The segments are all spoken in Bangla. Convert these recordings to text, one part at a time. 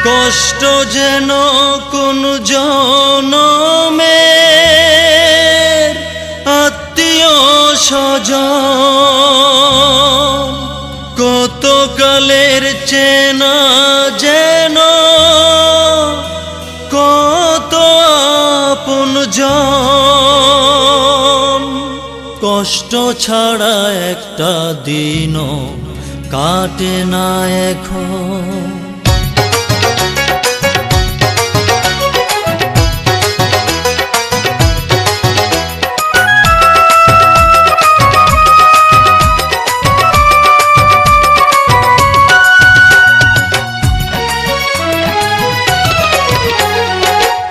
কষ্ট যেন কোন জনমের আত্মীয় স্বজন, কত কালের চেনা যেন কত আপনজন। কষ্ট ছাড়া একটা দিনও কাটে না এখন।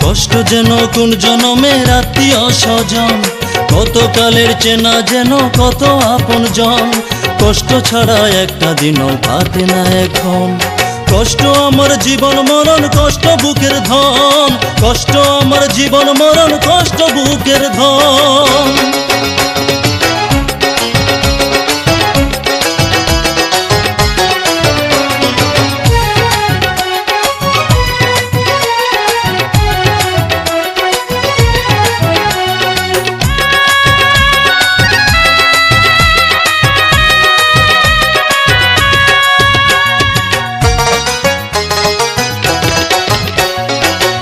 কষ্ট যেন কোন জনমের আত্মীয় স্বজন, কত কালের চেনা যেন কত আপনজন। কষ্ট ছাড়া একটা দিনও কাটে না এখন। কষ্ট আমার জীবন মরণ, কষ্ট বুকের ধন। কষ্ট আমার জীবন মরণ, কষ্ট বুকের ধন।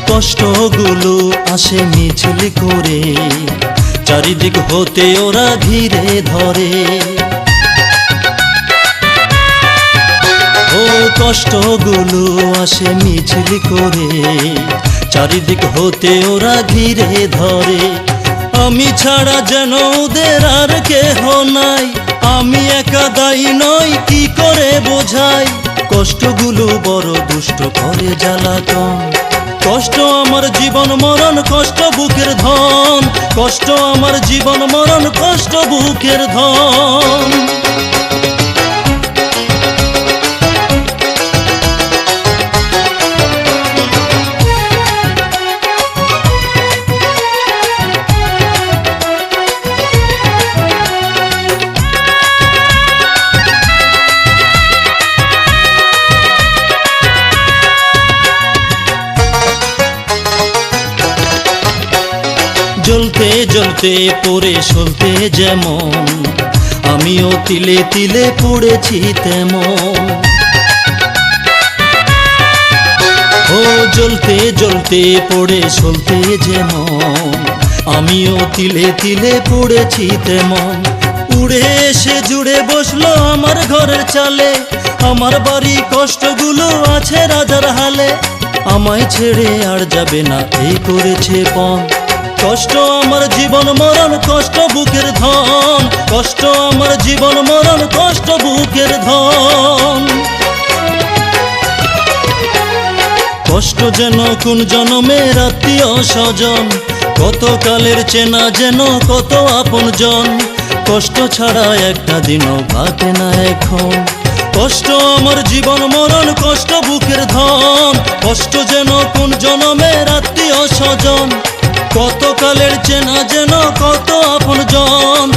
কষ্টগুলো আসে মিছিল করে, চারিদিক হতে ওরা ঘিরে ধরে। ও কষ্টগুলো আসে মিছিল করে, চারিদিক হতে ওরা ঘিরে ধরে। আমি ছাড়া যেন ওদের আর কেহ নাই, আমি একা দায়ী নই কি করে বোঝাই। কষ্টগুলো বড় দুষ্ট করে জ্বালাতন। কষ্ট আমার জীবন মরণ, কষ্ট বুকের ধন। কষ্ট আমার জীবন মরণ, কষ্ট বুকের ধন। জ্বলতে জ্বলতে পড়ে সলতে যেমন, আমিও তিলে তিলে পড়েছি তেমন। ও জ্বলতে জ্বলতে পড়ে সলতে যেমন, আমিও তিলে তিলে পড়েছি তেমন। উড়ে এসে জুড়ে বসলো আমার ঘরের চালে, আমার বাড়ি কষ্টগুলো আছে রাজার হালে। আমায় ছেড়ে আর যাবে না এই করেছে পণ। কষ্ট আমার জীবন মরণ, কষ্ট বুকের ধন। কষ্ট আমার জীবন মরণ, কষ্ট বুকের ধন। কষ্ট যেন কোন জনমের আত্মীয় স্বজন, কত কালের চেনা যেন কত আপনজন। কষ্ট ছাড়া একটা দিনও কাটে না এখন। কষ্ট আমার জীবন মরণ, কষ্ট বুকের ধন। কষ্ট যেন কোন জনমের আত্মীয় স্বজন, কত কালের চেনা যেন কত আপনজন।